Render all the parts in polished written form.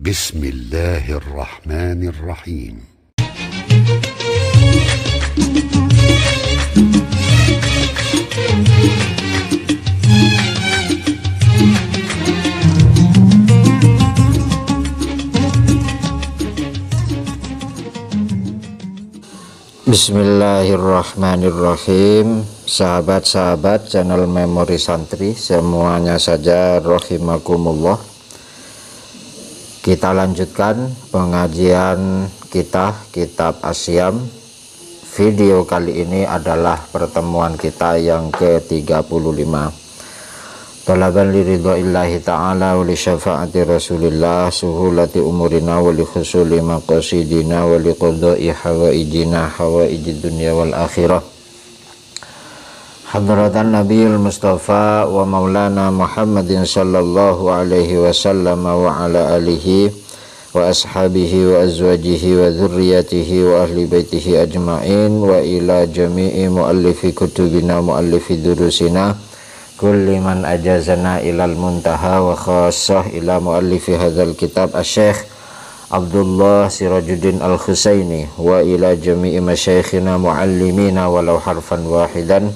بسم الله الرحمن الرحيم. Bismillahirrahmanirrahim. Sahabat-sahabat channel Memori Santri semuanya saja rahimakumullah. Kita lanjutkan pengajian kita kitab Asyam. Video kali ini adalah pertemuan kita yang ke-35. Talaban liridha'illahi ta'ala wa li syafa'ati rasulillah suhulati umurina wa li khusuli maqasidina wa li qadha'i hawaijina hawaijid dunya wal akhirah. Hadratan Nabiyil Mustafa wa maulana Muhammadin sallallahu alaihi wasallam wa ala alihi wa ashabihi wa azwajihi wa dhurriyyatihi wa ahli baitihi ajma'in wa ila jami'i muallifi kutubina muallifi durusina kulli man ajazana ilal muntaha wa khassah ila muallifi hadzal kitab asy-syekh Abdullah Sirajuddin Al-Husaini wa ila jami'i masyayikhina muallimina walau harfan wahidan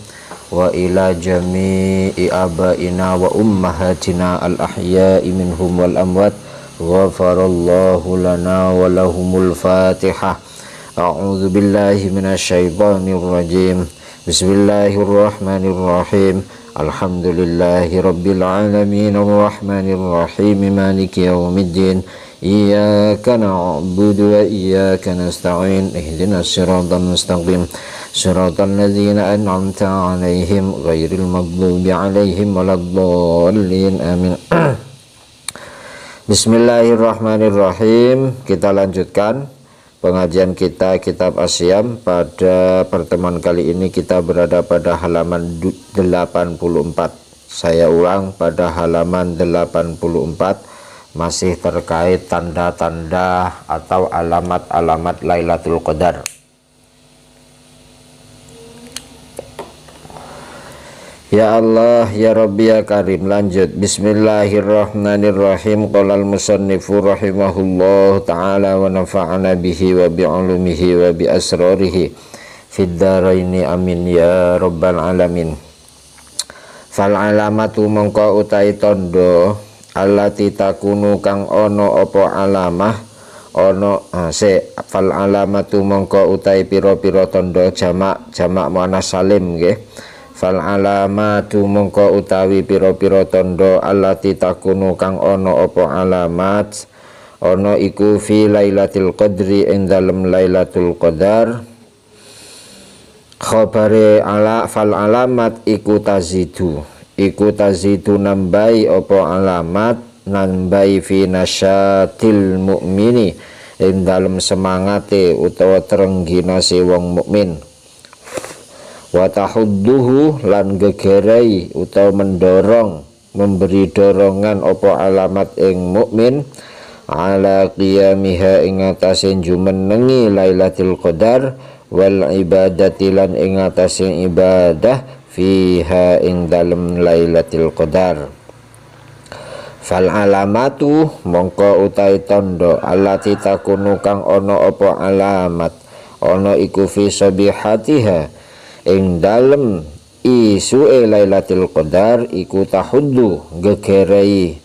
wa ila jami'i abaina wa ummahatina al-ahya'i minhum wal amwat ghafarallahu lana wa lahumul fatihah. A'udzu billahi minasyaitonir rajim. Bismillahirrahmanirrahim. Alhamdulillahi rabbil alamin arrahmanir rahim maliki yaumiddin. Iyyaka na'budu wa iyyaka nasta'in ihdinas siratal mustaqim siratal ladzina an'amta 'alaihim ghairil maghdubi 'alaihim waladdallin amin. Bismillahirrahmanirrahim. Kita lanjutkan pengajian kita kitab Asyam. Pada pertemuan kali ini kita berada pada halaman 84. Saya ulang, pada halaman 84 masih terkait tanda-tanda atau alamat-alamat Lailatul Qadar. Ya Allah, ya Rabbi, ya Karim. Lanjut. Bismillahirrahmanirrahim. Qalal musannifu rahimahullah ta'ala wa nafa'ana bihi wa bi'ulumihi wa bi asrarihi fid dharaini amin ya rabbal alamin. Fal alamatu mongko utai tondo allati takunu kang ono opo alamah ono fal alamatu mongko utai piro-piro tondo jamak muannas salim nggih. Fal alamatu mongko utawi piro-piro tondo allati takunu kang ono opo alamat ono iku fi lailatul qadri ing dalem lailatul qadar. Khabare ala fal alamat iku tazidu nambai opo alamat nambai fi nasyatil mukmini ing dalem semangate utawa trenggina si wong mukmin. Wa tahudduhu lan gegerai utawa mendorong memberi dorongan opo alamat ing mukmin ala qiyamiha ing atase jumenengi lailatul qadar wal ibadati lan ing atase ibadah fiha ing dalem lailatul qadar. Fal alamatu mongko utai tondo allati takunu kang ono opo alamat ono iku fi sabihatiha ing dalem isuke lailatul qadar iku tahuddu gegerai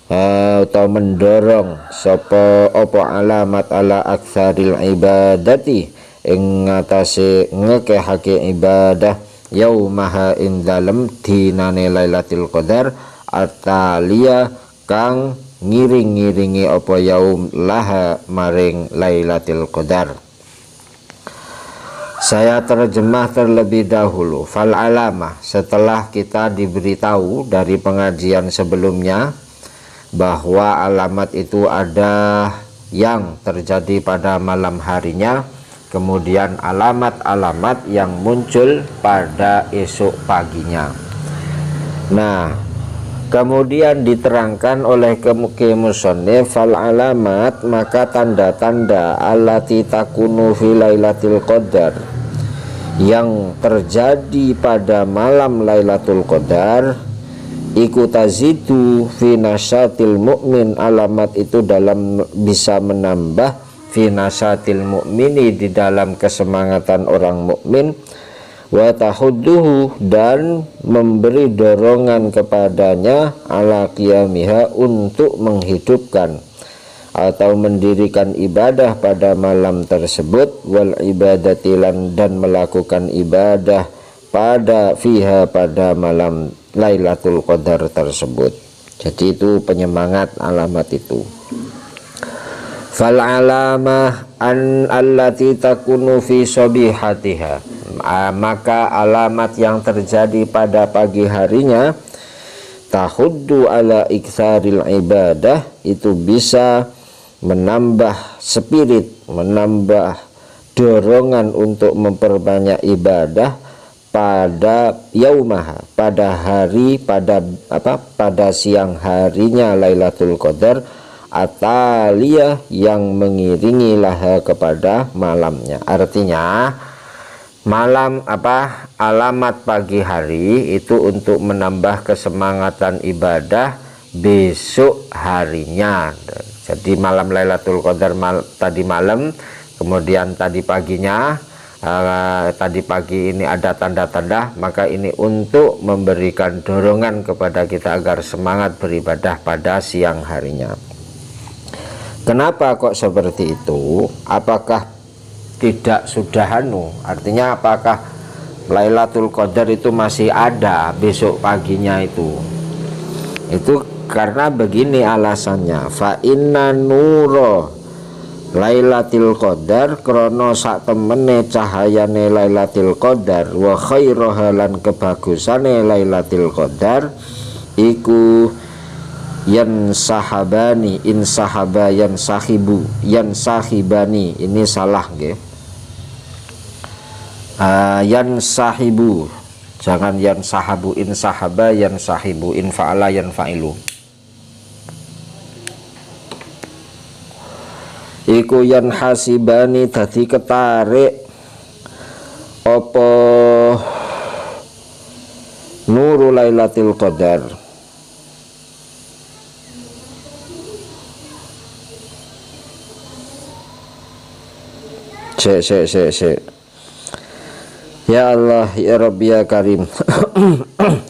atau mendorong sapa opo alamat ala aktsaril ibadati ing ngatasé ngekehake ibadah yaumaha ing dalem dinane lailatul qadar atalia kang ngiring-ngiringi apa yaum laha maring lailatul qadar. Saya terjemah terlebih dahulu. Fal alamah, setelah kita diberitahu dari pengajian sebelumnya bahwa alamat itu ada yang terjadi pada malam harinya, kemudian alamat-alamat yang muncul pada esok paginya. Nah, kemudian diterangkan oleh musannif fal alamat, maka tanda-tanda allati takunu fi lailatul qadar yang terjadi pada malam Lailatul Qadar iku tazidu fi nasyatil mu'min, alamat itu dalam bisa menambah fi nasyatil mu'mini, di dalam kesemangatan orang mukmin, wa tahudduhu, dan memberi dorongan kepadanya, ala qiyamiha, untuk menghidupkan atau mendirikan ibadah pada malam tersebut, wal ibadatilan, dan melakukan ibadah pada fiha, pada malam Lailatul Qadar tersebut. Jadi itu penyemangat alamat itu. Fal alamah an allati takunu fi sabihatiha, maka alamat yang terjadi pada pagi harinya, tahuddu ala iktsaril ibadah, itu bisa menambah spirit, menambah dorongan untuk memperbanyak ibadah pada yaumaha, pada hari, pada siang harinya Lailatul Qadar, ataliyah, yang mengiringi laha, kepada malamnya. Artinya alamat pagi hari itu untuk menambah kesemangatan ibadah besok harinya. Jadi malam Lailatul Qadar tadi malam, kemudian tadi paginya, tadi pagi ini ada tanda-tanda, maka ini untuk memberikan dorongan kepada kita agar semangat beribadah pada siang harinya. Kenapa kok seperti itu? Apakah tidak sudah artinya apakah Lailatul Qadar itu masih ada besok paginya itu? Itu karena begini alasannya, fa inna nuro Lailatul Qadar, krono sak temene cahayane Lailatul Qadar, wa khairoha, lan kebagusane Lailatul Qadar, iku yan sahabani, in sahaba yan sahibu, yan sahibani, ini salah nggih. Yan sahibu, jangan yan sahabu, in sahaba yan sahibu, in fa'ala yan fa'ilu. Iku yan hasibani, dadi ketarik apa nuru Lailatul Qadar. Sek. Ya Allah, ya Rabbi, ya Karim.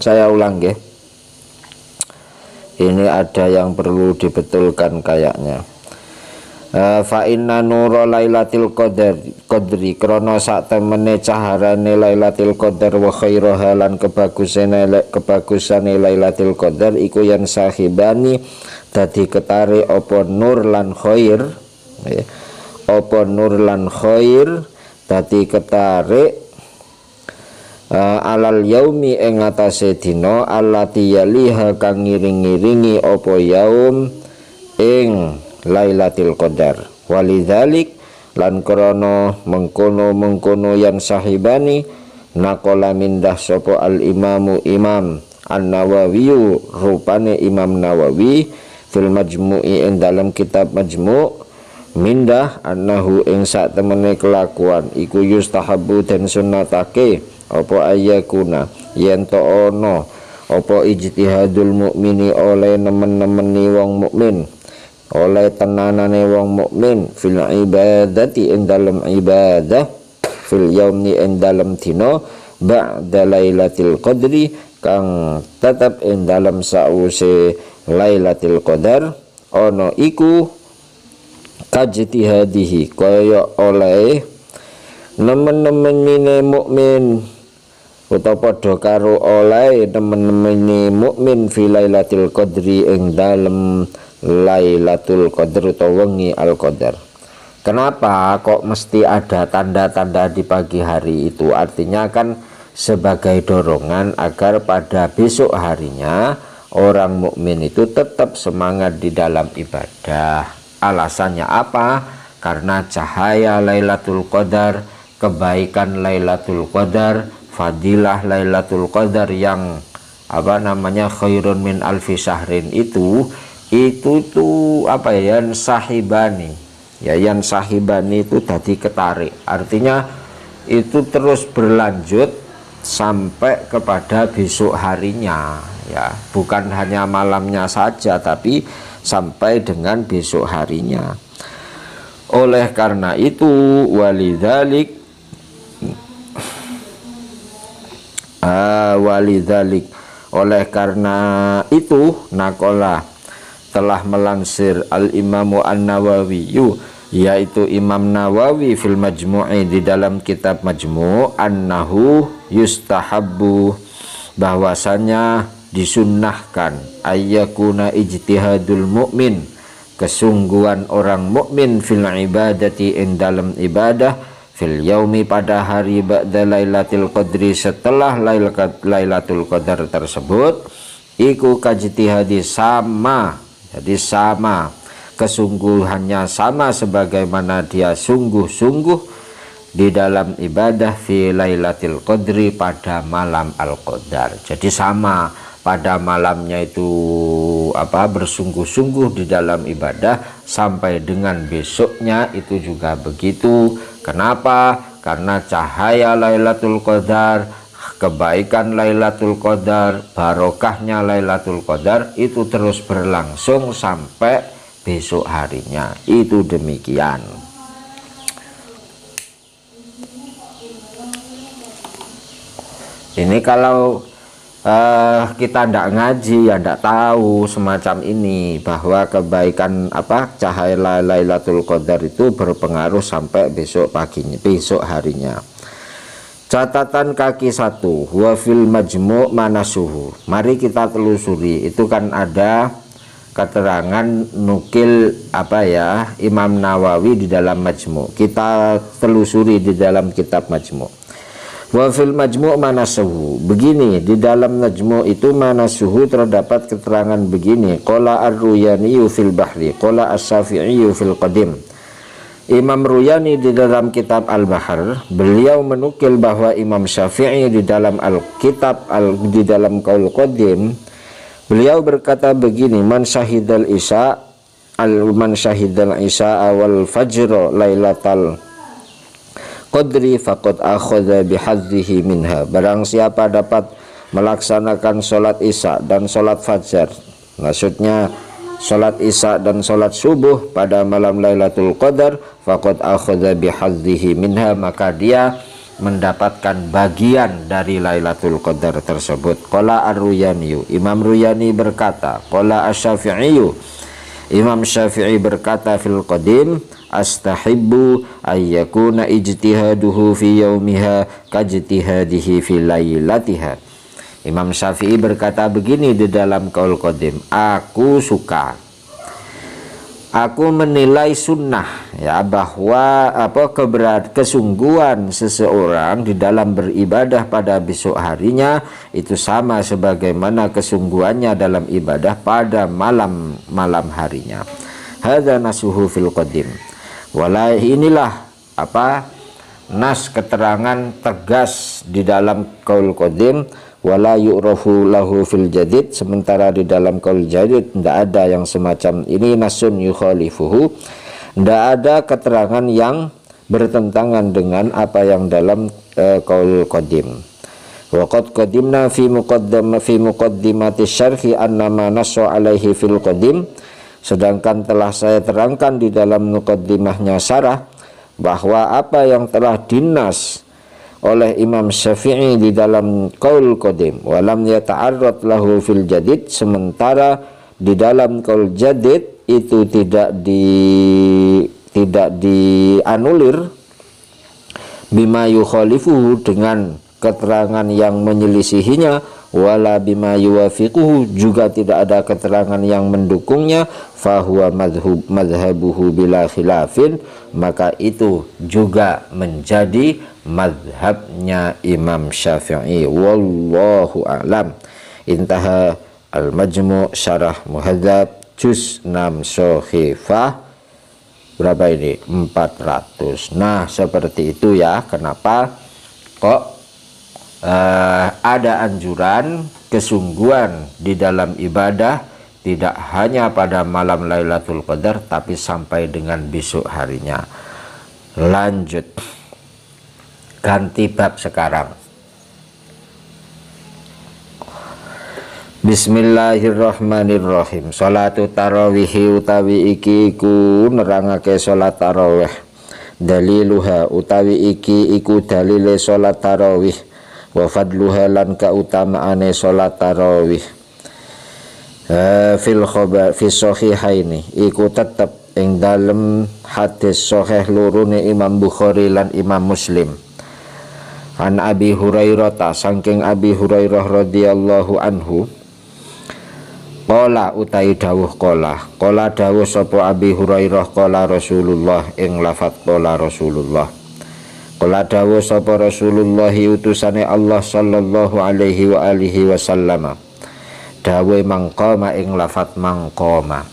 Saya ulang ya. Ini ada yang perlu dibetulkan kayaknya. Fa inna nura Lailatul Qadri, krono sak temene caharane Lailatul Qadar, wa khairaha, lan kebagusane Lailatul Qadar, iku yan sahibani, dadi ketare apa nur lan khair, apa nur lan khair, dadi ketarik alal yaumi, ing atase dina, allati yaliha, kang ngiring-ngiringi apa yaum ing Lailatul Qadar. Walidzalik, lan krono mengkono yan sahibani, naqala mindah sapa al imamu imam An-Nawawi, rupane Imam Nawawi, fil majmu'i, ing dalam kitab majmu', mindah annahu, ing sak temene kelakuan iku yustahabu, den sunnatake apa ayakuna, yen to ono apa ijtihadul mukmini, oleh nemen-nemeni wong mukmin, oleh tenanane wong mukmin, fil ibadati, ing dalam ibadah, fil yaumi, ing dalam dina, ba'da Lailatul Qadri, kang tetap ing dalam sause Lailatul Qadar, ono iku kajtihadihi, kaya oleh nemen-nemene mukmin, utawa padha karo oleh nemen-nemene mukmin, fi Lailatul Qadri, ing dalem Lailatul Qadar utawa wengi Al-Qadar. Kenapa kok mesti ada tanda-tanda di pagi hari itu? Artinya kan sebagai dorongan agar pada besok harinya orang mukmin itu tetap semangat di dalam ibadah. Alasannya apa? Karena cahaya Lailatul Qadar, kebaikan Lailatul Qadar, fadilah Lailatul Qadar yang khairun min alfi syahrin, itu tuh yan sahibani, yan sahibani itu tadi ketarik, artinya itu terus berlanjut sampai kepada besok harinya. ya, bukan hanya malamnya saja tapi sampai dengan besok harinya. Oleh karena itu walidzalik oleh karena itu nakola telah melansir al-Imamu An-Nawawi, yaitu Imam Nawawi fil Majmu'i, di dalam kitab Majmu', annahu yustahabbu, bahwasanya disunnahkan, ayyakuna ijtihadul mu'min, kesungguhan orang mukmin, fil ibadati, in dalam ibadah, fil yaumi, pada hari, ba'da lailatul qadri, setelah lailatul qadar tersebut, iku kajtihadi, sama, jadi sama kesungguhannya, sama sebagaimana dia sungguh-sungguh di dalam ibadah fi lailatul qadri, pada malam al-qadar. Jadi sama pada malamnya itu bersungguh-sungguh di dalam ibadah, sampai dengan besoknya itu juga begitu. Kenapa? Karena cahaya Lailatul Qadar, kebaikan Lailatul Qadar, barokahnya Lailatul Qadar itu terus berlangsung sampai besok harinya. Itu demikian. Ini kalau kita tidak ngaji ya tidak tahu semacam ini, bahwa kebaikan cahaya Lailatul Qadar itu berpengaruh sampai besok paginya, besok harinya. Catatan kaki 1, wa fil majmu' manasuhu. Mari kita telusuri, itu kan ada keterangan nukil Imam Nawawi di dalam Majmu'. Kita telusuri di dalam kitab Majmu'. Wa fil majmu' manasuhu, begini, di dalam Majmu' itu manasuhu terdapat keterangan begini, qala ar-Ruyani fil bahri, qala as-Syafi'i fil qadim. Imam Ruyani di dalam kitab Al-Bahr, beliau menukil bahwa Imam Syafi'i di dalam Al-Kitab di dalam Qaul Qadim, beliau berkata begini, man syahidal isya wal fajr lailatal qadri faqad akhadha bihadzihi minha. Barang siapa dapat melaksanakan sholat isya dan sholat fajar, maksudnya sholat isya dan sholat subuh pada malam Lailatul Qadar, faqad akhadha bihadzihi minha, maka dia mendapatkan bagian dari Lailatul Qadar tersebut. Qala ar-Ruyani, Imam Ruyani berkata, qala asy-Syafi'i, Imam Syafi'i berkata fil qadim, astahibbu ayyakuna ijtihaduhu fi yaumiha kajtihadihi fi lailatiha. Imam Syafi'i berkata begini di dalam Qaul Qadim, aku suka, aku menilai sunnah ya, bahwa kesungguhan seseorang di dalam beribadah pada besok harinya itu sama sebagaimana kesungguhannya dalam ibadah pada malam harinya. Hadza nasuhu fil qadim. Inilah nas keterangan tegas di dalam Qaul Qadim, wala yu'rafu lahu fil jadid, sementara di dalam Qaul jadid tidak ada yang semacam ini, nasun yukhalifuhu, tidak ada keterangan yang bertentangan dengan apa yang dalam Qaul Qadim. Wa qad qadimna fi muqaddimati syarhi annama nasu alaihi fil qadim, sedangkan telah saya terangkan di dalam muqaddimahnya syarah bahwa apa yang telah dinas oleh Imam Syafi'i di dalam Qaul Qadim, walam yata'arrad lahu fil jadid, sementara di dalam Qaul jadid itu tidak dianulir, bima yukhalifuhu, dengan keterangan yang menyelisihinya, wala bima yuwafiquhu, juga tidak ada keterangan yang mendukungnya, fahuwa madhabuhu bila khilafin, maka itu juga menjadi madhabnya Imam Syafi'i. Wallahu a'lam. Intaha al-Majmu' syarah muhadzab juz 6 sohifah berapa ini? 400. Nah seperti itu ya. Kenapa kok ada anjuran kesungguhan di dalam ibadah tidak hanya pada malam Lailatul Qadar tapi sampai dengan besok harinya. Lanjut, ganti bab sekarang. Bismillahirrahmanirrahim. Salatu tarawih utawi iki iku nerangake salat tarawih. Daliluha utawi iki iku dalile salat tarawih. Wa fadluha lan kautamaane salat tarawih. Fil khabar fi sahihaini iku tetep ing dalem hadis sahih lurune Imam Bukhari lan Imam Muslim. An Abi Hurairah saking Abi Hurairah radhiyallahu anhu qala utai dawuh qala dawuh sapa Abi Hurairah qala Rasulullah ing lafadz qala Rasulullah qala dawuh sapa Rasulullah utusane Allah sallallahu alaihi wa alihi wasallam dawuh mangqama ing lafadz mangqama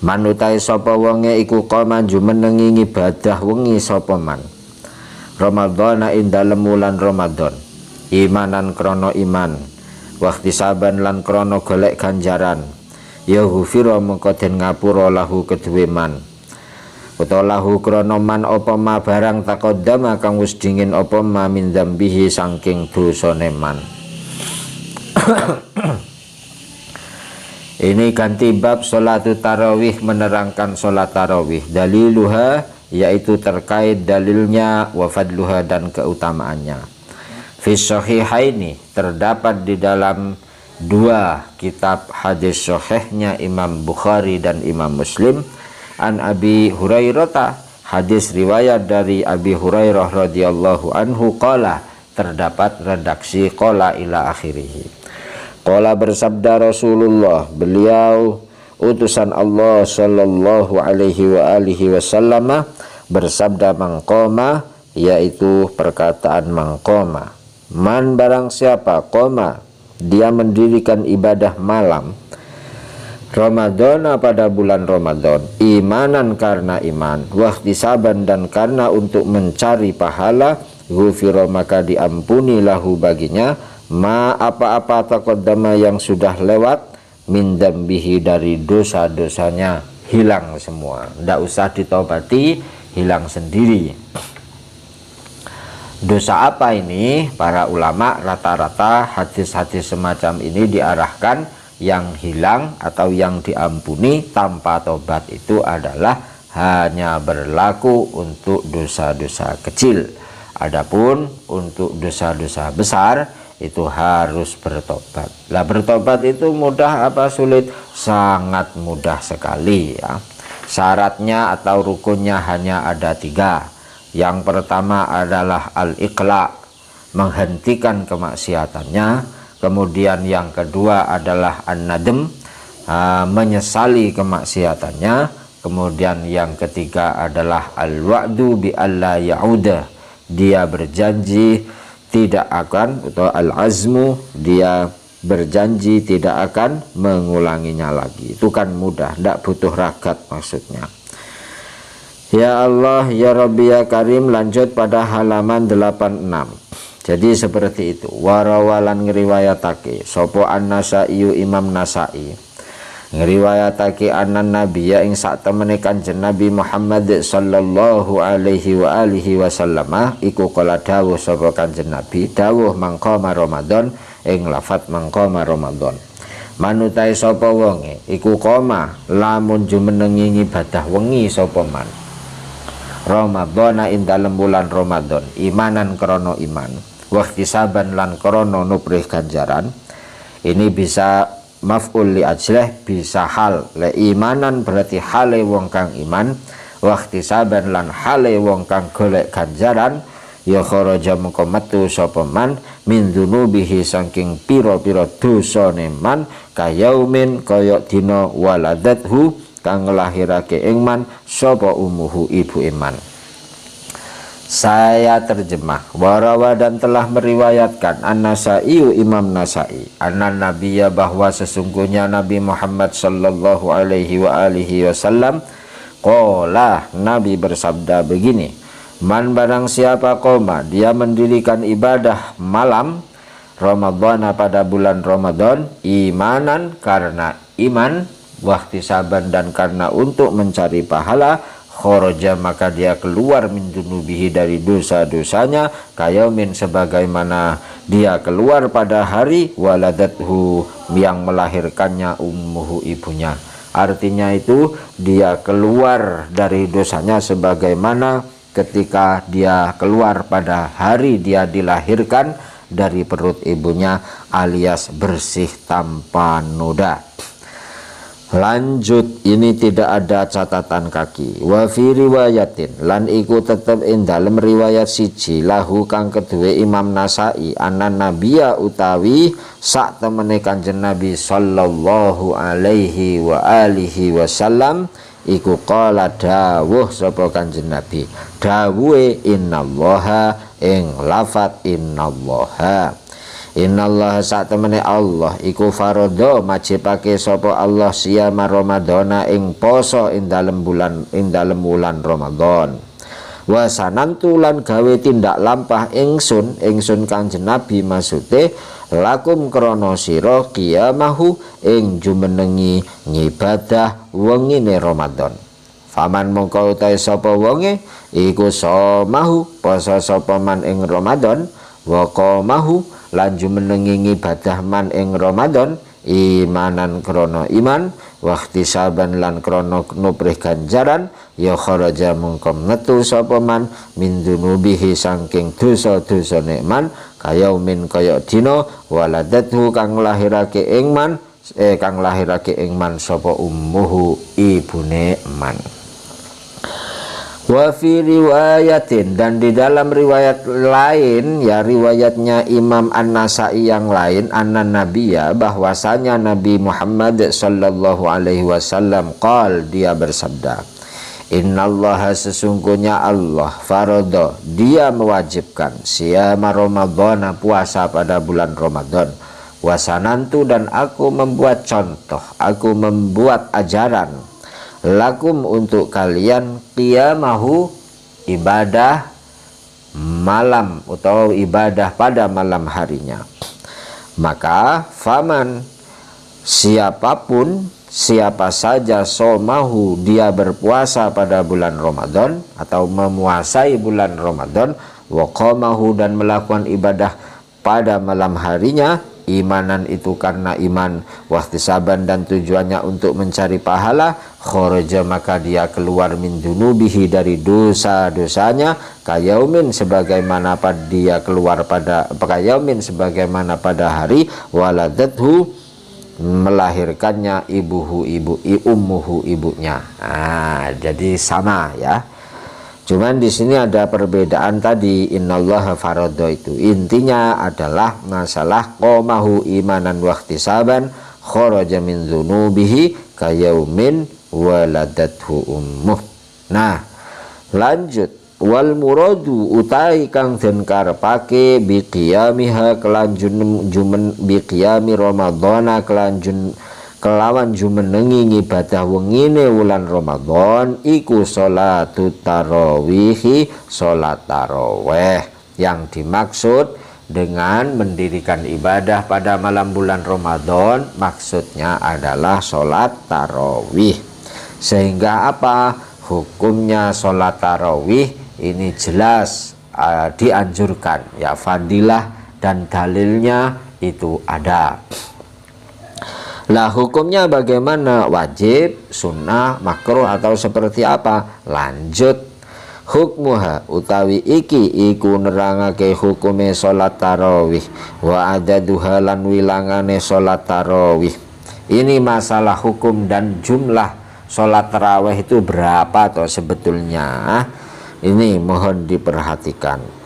manutai sapa wonge iku qoma jumenengi ibadah wengi sapa man Ramadan ing dalem wulan Ramadan imanan krana iman waktu saban lan krono golek ganjaran ya ghufira mengko den ngapura lahu kedue man utawa lahu krono man apa ma barang taqaddama kang wis dingin apa ma min dzambihi saking dosane man. Ini ganti bab salatu tarawih, menerangkan salat tarawih. Daliluha yaitu terkait dalilnya, wa fadluha dan keutamaannya. Fi sahihaini terdapat di dalam dua kitab hadis sahihnya Imam Bukhari dan Imam Muslim. An Abi Hurairah, hadis riwayat dari Abi Hurairah radhiyallahu anhu qala, terdapat redaksi qala ila akhirih. Qala bersabda Rasulullah, beliau utusan Allah sallallahu alaihi wa alihi wasallam bersabda mangqoma, yaitu perkataan mangqoma. Man barang siapa qoma dia mendirikan ibadah malam Ramadan pada bulan Ramadan, imanan karena iman, wahtisaban dan karena untuk mencari pahala, ghufira maka diampuni lahu baginya ma apa-apa taqaddama yang sudah lewat min dzambihi dari dosa-dosanya, hilang semua, tidak usah ditobati, hilang sendiri. Dosa apa ini? Para ulama rata-rata hadis-hadis semacam ini diarahkan yang hilang atau yang diampuni tanpa tobat itu adalah hanya berlaku untuk dosa-dosa kecil. Adapun untuk dosa-dosa besar itu harus bertobat. Lah bertobat itu mudah apa sulit? Sangat mudah sekali ya. Syaratnya atau rukunnya hanya ada 3. Yang pertama adalah al-iqla, menghentikan kemaksiatannya. Kemudian yang kedua adalah an-nadm, menyesali kemaksiatannya. Kemudian yang ketiga adalah al-wa'du bi alla ya'uda, dia berjanji tidak akan, atau al-azmu, dia berjanji tidak akan mengulanginya lagi. Itu kan mudah, tidak butuh ragat maksudnya. Ya Allah, ya Rabbi, ya Karim, lanjut pada halaman 86. Jadi seperti itu. Warawalan ngeriwayatake sopo an-Nasai, Imam Nasai ngeriwayatake anan Nabi ya ing sak temene Kanjeng Nabi Muhammad sallallahu alaihi wa alihi wasallam iku kala dawuh sapa Kanjeng Nabi, dawuh mangqama Ramadan ing lafat mangqama Ramadan. Manutai sapa wonge iku koma lamun jumenengi ibadah wengi sapa man Ramadhana ing dalem bulan Ramadan, imanan krono iman, wahtisaban lan krono nuprih ganjaran. Ini bisa maf'ul li ajlih, bisa hal le imanan berarti hale wong kang iman, wahtisaban lan hale wong kang golek ganjaran. Ya kharaja mengko metu sapa man min dzunubihi saking pira-pira dosane man kayaumin kaya dina waladathu kang ngelahirake ing man sapa umuhu ibu iman. Saya terjemah. Warawa dan telah meriwayatkan An-Nasai, Imam Nasai, anan Nabiya bahwa sesungguhnya Nabi Muhammad sallallahu alaihi wa alihi wasallam qala, Nabi bersabda begini, man barang siapa koma dia mendirikan ibadah malam Ramadan pada bulan Ramadan, imanan karena iman, wahtisaban dan karena untuk mencari pahala, kharaja maka dia keluar min dunubihi dari dosa-dosanya, kayaumin sebagaimana dia keluar pada hari waladathu yang melahirkannya ummuhu ibunya. Artinya itu dia keluar dari dosanya sebagaimana ketika dia keluar pada hari dia dilahirkan dari perut ibunya, alias bersih tanpa noda. Lanjut, ini tidak ada catatan kaki. Wa fi riwayatin lan iku tetep ing dalem riwayat siji lahu kang kedue Imam Nasai anan nabiya utawi sak temene Kanjeng Nabi sallallahu alaihi wa alihi wasallam iku qala dawuh sapa Kanjeng Nabi, dawuhe innallaha ing lafat innallaha. Innallaha sak temene Allah iku faradha majibake sapa Allah siyama Ramadhana ing poso ing dalem wulan Ramadan. Wa sanantu lan gawe tindak lampah ingsun Kanjeng Nabi maksude lakum krana sira qiyamahu ing jumenengi ngibadah wengine Ramadan. Faman mongko utahe sapa wonge iku somahu poso sapa man ing Ramadan wa qamahu lan jumenengi ngibadah man ing Ramadan imanan krono iman wa ihtisaban lan krono nuprih ganjaran ya kharaja mungko metu sapa man min dunubihi saking dosa-dosa man kayaumin kaya dina waladathu kang lahirake ing man sapa ummuhu ibune man. Wa fi riwayatin dan di dalam riwayat lain ya riwayatnya Imam An-Nasai yang lain anna nabiyya bahwasanya Nabi Muhammad sallallahu alaihi wasallam qal dia bersabda innallaha sesungguhnya Allah faradha dia mewajibkan siyama Ramadhana puasa pada bulan Ramadan wasanantu dan aku membuat contoh aku membuat ajaran lakum untuk kalian qiyamahu ibadah malam atau ibadah pada malam harinya. Maka faman siapa saja somahu dia berpuasa pada bulan Ramadan atau memuasai bulan Ramadan wa qamahu dan melakukan ibadah pada malam harinya imanan itu karena iman wahtisaban dan tujuannya untuk mencari pahala kharaja maka dia keluar min dunubihi dari dosa-dosanya kayaumin sebagaimana pada dia keluar pada kayaumin sebagaimana pada hari waladathu melahirkannya ummuhu ibunya. Jadi sama ya. Cuman di sini ada perbedaan tadi innallaha faradha itu intinya adalah masalah qomahu imanan wahtisaban kharaja min dzunubihi kayaumin waladathu ummuh. Nah, lanjut wal muradu utai kang den karepake bi qiyamiha kelanjun jumen bi qiyami ramadhana kelawan jumenengi ibadah wengine wulan Ramadan iku sholatut tarawih sholat taraweh yang dimaksud dengan mendirikan ibadah pada malam bulan Ramadan maksudnya adalah sholat tarawih. Sehingga apa hukumnya sholat tarawih ini jelas dianjurkan ya, fadilah dan dalilnya itu ada. Lah hukumnya bagaimana? Wajib, sunnah, makruh atau seperti apa? Lanjut hukmuha utawi iki iku nerangake hukume salat tarawih wa adaduha lan wilangane salat tarawih. Ini masalah hukum dan jumlah salat tarawih itu berapa atau sebetulnya? Ini mohon diperhatikan.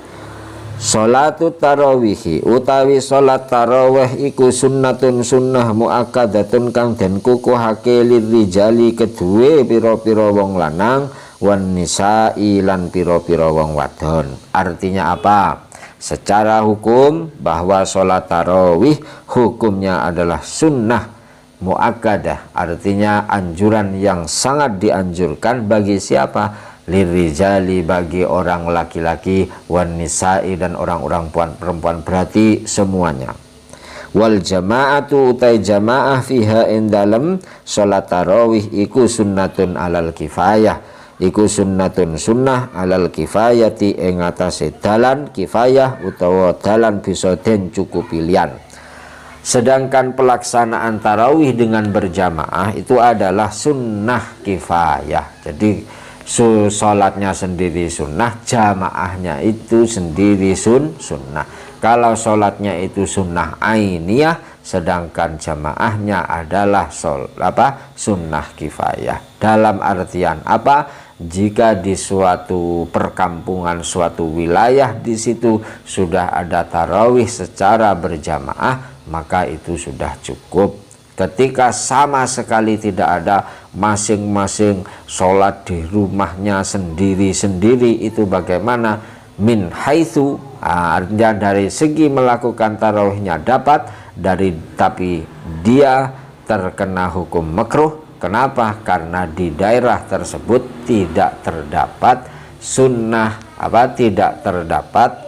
Sholatut tarawihi utawi sholat tarawih iku sunnatun sunnah muakkadatun kang den kukuhake lirijali kedue pira-pira wong lanang wan nisa'i lan pira-pira wong wadon. Artinya apa? Secara hukum bahwa sholat tarawih hukumnya adalah sunnah muakkadah, artinya anjuran yang sangat dianjurkan bagi siapa? Lirijali bagi orang laki-laki wan nisa'i dan orang-orang perempuan berarti semuanya. Wal jama'atu utai jamaah fiha indalem salat tarawih iku sunnatun alal kifayah iku sunnatun sunnah alal kifayati ing atase dalan kifayah utawa dalan bisa den cukupi liyan. Sedangkan pelaksanaan tarawih dengan berjamaah itu adalah sunnah kifayah. Jadi sholatnya sendiri sunnah, jamaahnya itu sendiri sunnah. Kalau sholatnya itu sunnah ainiyah, sedangkan jamaahnya adalah sunnah kifayah. Dalam artian apa? Jika di suatu perkampungan, suatu wilayah di situ sudah ada tarawih secara berjamaah, maka itu sudah cukup. Ketika sama sekali tidak ada, masing-masing sholat di rumahnya sendiri-sendiri, itu bagaimana? Min haitsu, artinya dari segi melakukan tarawihnya dapat, tapi dia terkena hukum makruh. Kenapa? Karena di daerah tersebut tidak terdapat sunnah tidak terdapat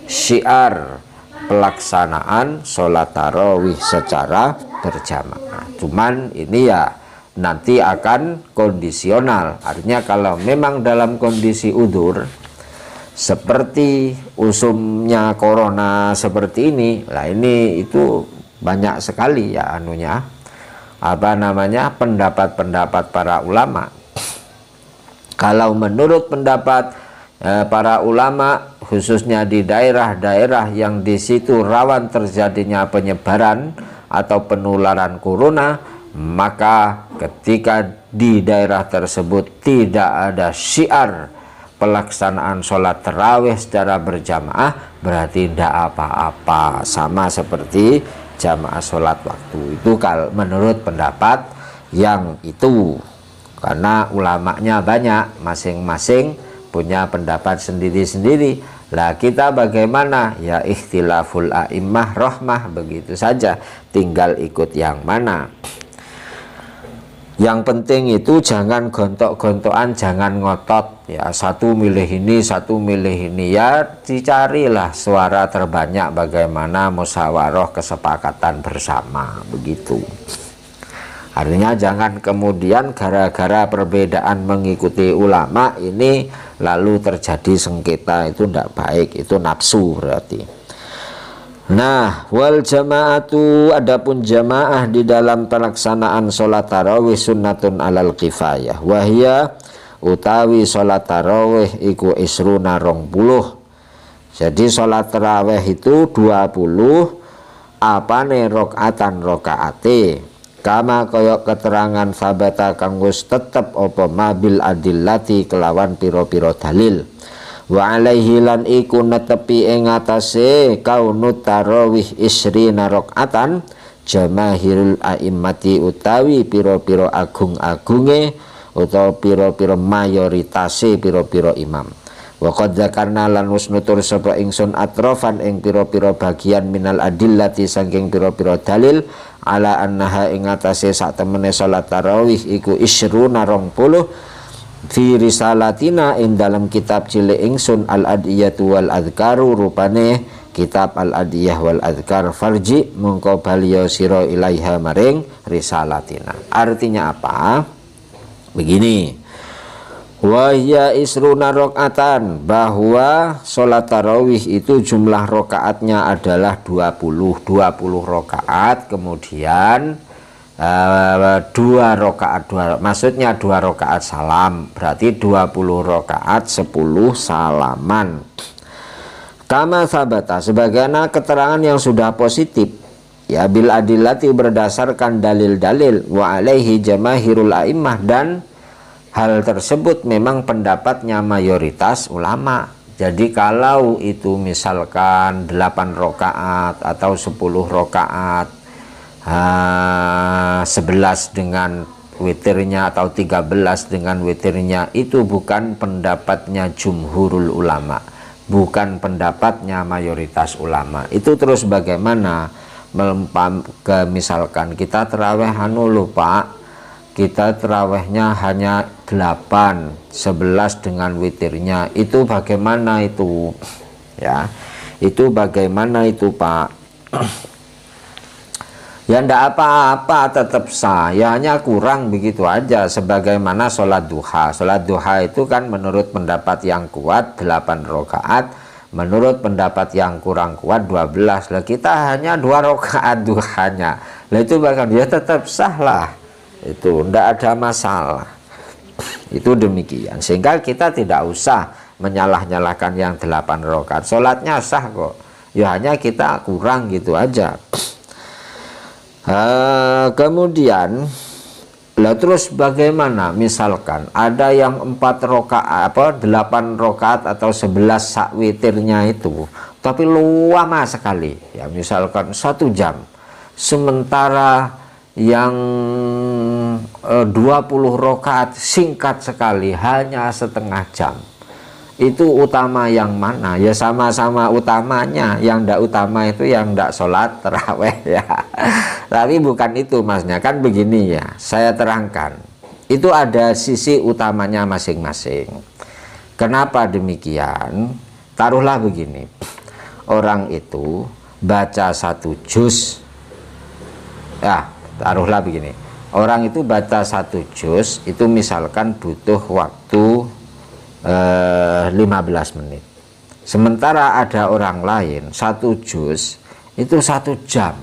syiar pelaksanaan sholat tarawih secara berjamaah. Cuman ini ya nanti akan kondisional. Artinya kalau memang dalam kondisi udzur seperti usumnya corona seperti ini, lah ini itu banyak sekali ya pendapat-pendapat para ulama. Kalau menurut pendapat para ulama, khususnya di daerah-daerah yang di situ rawan terjadinya penyebaran atau penularan corona, maka ketika di daerah tersebut tidak ada syiar pelaksanaan sholat tarawih secara berjamaah, berarti tidak apa-apa, sama seperti jamaah sholat waktu. Itu kalau menurut pendapat yang itu, karena ulamanya banyak, masing-masing punya pendapat sendiri-sendiri. Lah kita bagaimana? Ya ikhtilaful a'immah rahmah, begitu saja, tinggal ikut yang mana. Yang penting itu jangan gontok-gontokan, jangan ngotot ya, satu milih ini, satu milih ini. Ya dicarilah suara terbanyak, bagaimana musyawarah kesepakatan bersama, begitu. Artinya jangan kemudian gara-gara perbedaan mengikuti ulama ini lalu terjadi sengketa, itu tidak baik, itu nafsu berarti. Nah, wal jamaatu, adapun jamaah di dalam pelaksanaan sholat tarawih sunnatun alal kifayah, wahya utawi sholat tarawih iku isruna 20. Jadi sholat tarawih itu 20 rokaatan rokaate, kama koyok keterangan sabata kanggus tetep opo mabil adillati kelawan piro-piro dalil. Wa alaihi lan iku netepi ing atase kaunut tarawih isrina rakaatan jamaahirul a'immati utawi piro-piro agung-agunge utawa piro-piro mayoritas piro-piro imam. Wa qad zakarna lan wis nutur sapa ingsun atrofan ing piro-piro bagian minal adillati saking piro-piro dalil ala annaha ing atase sak temene salat tarawih iku isruna 20 fi risalatina ing dalam kitab cilik ingsun al adiyatu wal adhkaru, rupane kitab al adiyah wal adhkar, farji mongko baliyo sira ilaiha maring risalatina. Artinya apa? Begini, wahya isruna rakaatan, bahwa sholat tarawih itu jumlah rokaatnya adalah 20 rokaat, kemudian 2 rokaat, maksudnya 2 rokaat salam, berarti 20 rokaat 10 salaman. Kama sabata, sebagaimana keterangan yang sudah positif ya, bil adillati berdasarkan dalil-dalil, wa alaihi jamaahirul a'immah, dan hal tersebut memang pendapatnya mayoritas ulama. Jadi kalau itu misalkan 8 rokaat atau 10 rokaat, 11 dengan witirnya atau 13 dengan witirnya, itu bukan pendapatnya jumhurul ulama, bukan pendapatnya mayoritas ulama. Itu terus bagaimana misalkan kita terawih lupa, kita terawihnya hanya 8, 11 dengan witirnya, itu bagaimana itu ya, itu bagaimana itu Pak? Ya ndak apa-apa, tetap sah, ya hanya kurang begitu aja. Sebagaimana sholat duha. Sholat duha itu kan menurut pendapat yang kuat 8 rakaat, menurut pendapat yang kurang kuat 12. Lah kita hanya 2 rakaat duhanya. Lah itu bahkan dia tetap sah lah. Itu ndak ada masalah. Itu demikian. Sehingga kita tidak usah menyalah-nyalahkan yang 8 rakaat. Sholatnya sah kok. Ya hanya kita kurang gitu aja. Kemudian lah terus bagaimana misalkan ada yang 4 rakaat 8 rakaat atau 11 sak witirnya itu tapi lama sekali ya, misalkan 1 jam, sementara yang 20 rakaat singkat sekali hanya setengah jam. Itu utama yang mana? Ya sama-sama utamanya. Yang ndak utama itu yang ndak sholat taraweh ya. Tapi bukan itu masnya, kan begini ya, saya terangkan. Itu ada sisi utamanya masing-masing. Kenapa demikian? Taruhlah begini, orang itu baca 1 juz, ya taruhlah begini, orang itu baca 1 juz itu misalkan butuh waktu 15 menit. Sementara ada orang lain 1 juz itu 1 jam.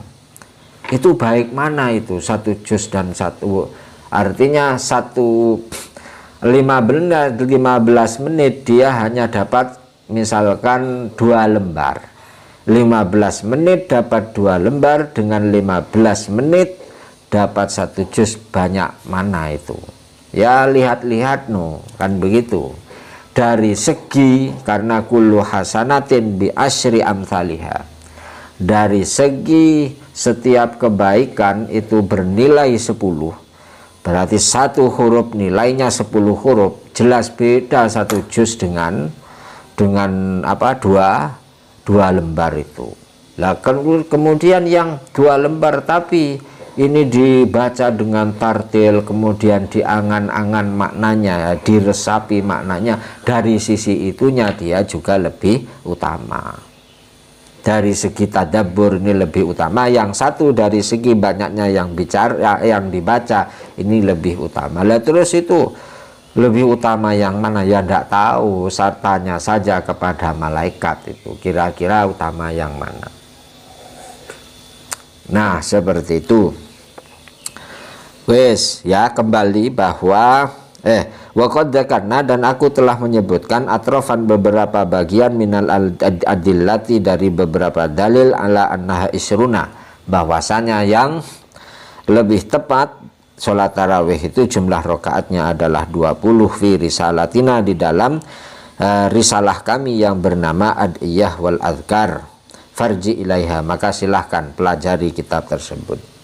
Itu baik mana itu 1 juz dan 1, artinya 15 menit dia hanya dapat misalkan 2 lembar. 15 menit dapat 2 lembar, dengan 15 menit dapat 1 juz, banyak mana itu? Ya lihat-lihat kan begitu. Dari segi karena kullu hasanatin bi asyri amthaliha, dari segi setiap kebaikan itu bernilai 10, berarti 1 huruf nilainya 10 huruf. Jelas beda 1 juz dengan 2 lembar itu. Lah kemudian yang 2 lembar tapi ini dibaca dengan tartil, kemudian diangan-angan maknanya, diresapi maknanya, dari sisi itunya dia juga lebih utama. Dari segi tadabbur ini lebih utama, yang satu dari segi banyaknya yang bicara, yang dibaca ini lebih utama. Lah terus itu lebih utama yang mana? Ya tidak tahu, tanya saja kepada malaikat itu, kira-kira utama yang mana. Nah seperti itu. Wes ya, kembali bahwa waqad dzakarna, dan aku telah menyebutkan atrofan beberapa bagian minal adillati, dari beberapa dalil ala annaha isruna, bahwasanya yang lebih tepat sholat tarawih itu jumlah rakaatnya adalah 20 fi risalatina, di dalam risalah kami yang bernama Adiyah wal Adhkar, farji ilaiha, maka silahkan pelajari kitab tersebut.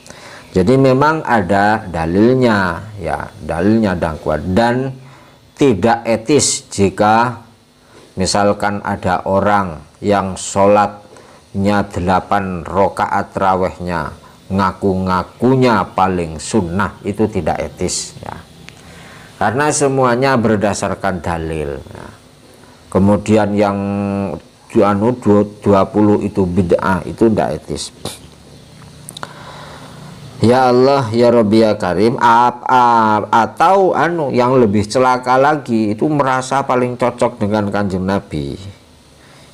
Jadi memang ada dalilnya ya, dalilnya dan kuat, dan tidak etis jika misalkan ada orang yang sholatnya 8 rakaat tarawihnya ngaku-ngakunya paling sunnah, itu tidak etis ya, karena semuanya berdasarkan dalil ya. Kemudian yang 20 itu bid'ah, itu tidak etis. Ya Allah ya Rabbi ya Karim, atau yang lebih celaka lagi, itu merasa paling cocok dengan Kanjeng Nabi,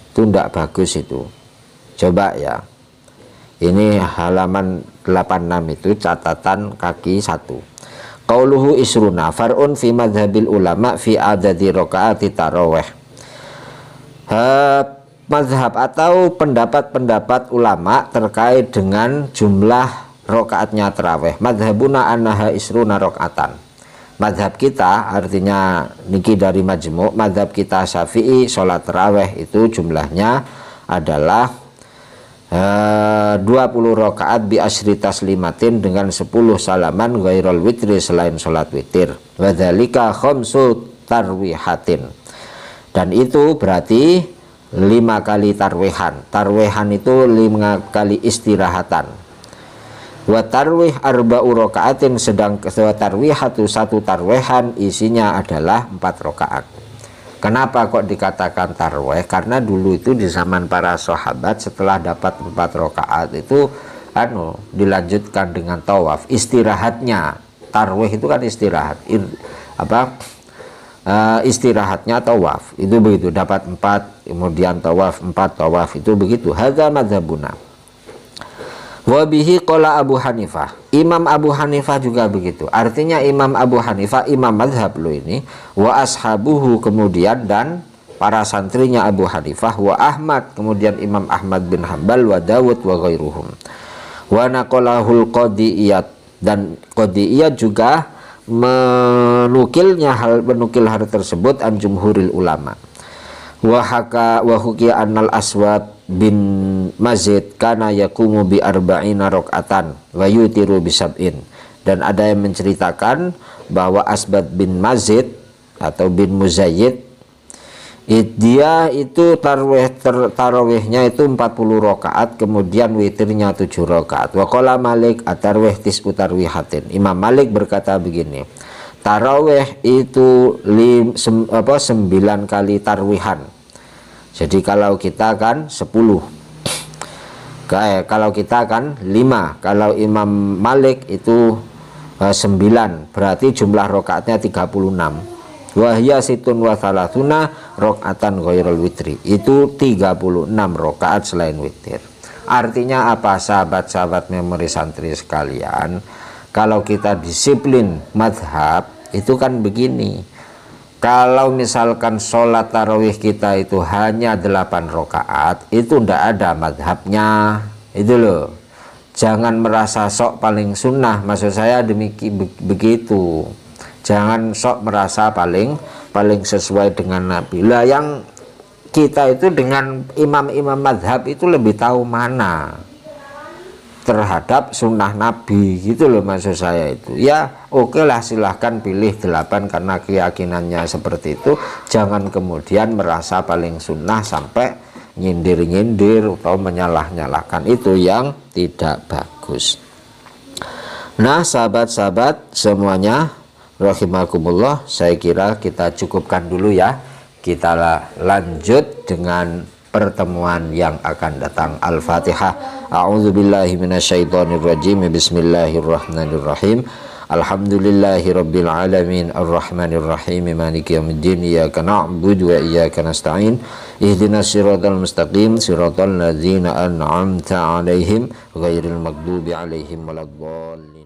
itu tidak bagus itu. Coba ya, ini halaman 86 itu catatan kaki 1. Qauluhu isruna far'un fi madhabil ulama fi adadi rakaati tarawih. Mazhab atau pendapat-pendapat ulama terkait dengan jumlah rokaatnya tarawih. Madhabuna annaha isruna rokaatan. Madhab kita, artinya niki dari majmu', madhab kita Syafi'i, sholat tarawih itu jumlahnya adalah 20 rakaat bi asyri taslimatin, dengan 10 salaman ghairul witri, selain sholat witir. Wadzalika khamsu tarwihatin, dan itu berarti 5 kali tarwihan. Tarwihan itu 5 kali istirahatan. Wa tarwih arba'u rakaatin, sedang tarwihatu 1 tarwihan isinya adalah 4 rakaat. Kenapa kok dikatakan tarwih? Karena dulu itu di zaman para sahabat setelah dapat 4 rakaat itu dilanjutkan dengan tawaf. Istirahatnya tarwih itu kan istirahat, istirahatnya tawaf itu begitu, dapat 4 kemudian tawaf 4 tawaf itu begitu. Hadza madzhabuna. Wa bihi qala Abu Hanifah. Imam Abu Hanifah juga begitu. Artinya Imam Abu Hanifah imam mazhab lo ini, wa ashabuhu kemudian dan para santrinya Abu Hanifah, wa Ahmad kemudian Imam Ahmad bin Hambal, wa Dawud wa ghairuhum. Wa naqalahul Qadiyat, dan Qadiyat juga menukil hal tersebut an jumhuril ulama. Wa hukiya annal Aswad bin Mazid kana yakumu bi arba'ina rakaatan wa yutiru bi sab'in. Dan ada yang menceritakan bahwa Asbad bin Mazid atau bin Muzayyid dia itu tarawihnya itu 40 rakaat, kemudian witirnya 7 rakaat. Wa qala Malik at-tarwih tis'u tarwihatin. Imam Malik berkata begini, tarawih itu 9 kali tarwihan. Jadi kalau kita kan 10, kalau kita kan 5, kalau Imam Malik itu 9, berarti jumlah rakaatnya 36. Wahya situn wa salatuna rakaatan ghairul witri, itu 36 rakaat selain witir. Artinya apa sahabat-sahabat memori santri sekalian, kalau kita disiplin madhab itu kan begini, kalau misalkan sholat tarawih kita itu hanya 8 rakaat, itu ndak ada madhabnya, itu loh. Jangan merasa sok paling sunnah, maksud saya begitu. Jangan sok merasa paling sesuai dengan Nabi. Lah yang kita itu dengan imam-imam madhab itu lebih tahu mana terhadap sunnah Nabi, gitu loh maksud saya itu. Ya oke lah, silahkan pilih 8 karena keyakinannya seperti itu. Jangan kemudian merasa paling sunnah sampai nyindir-nyindir atau menyalah-nyalahkan, itu yang tidak bagus. Nah sahabat-sahabat semuanya rahimakumullah, saya kira kita cukupkan dulu ya. Kita lanjut dengan pertemuan yang akan datang. Al-Fatihah. A'udzubillahi minasyaitonirrajim. Bismillahirrahmanirrahim. Alhamdulillahirabbil alamin arrahmanirrahim maliki yaumiddin iyyaka na'budu wa iyyaka nasta'in ihdinas siratal mustaqim siratal ladzina an'amta 'alaihim ghairil maghdubi 'alaihim waladdallin.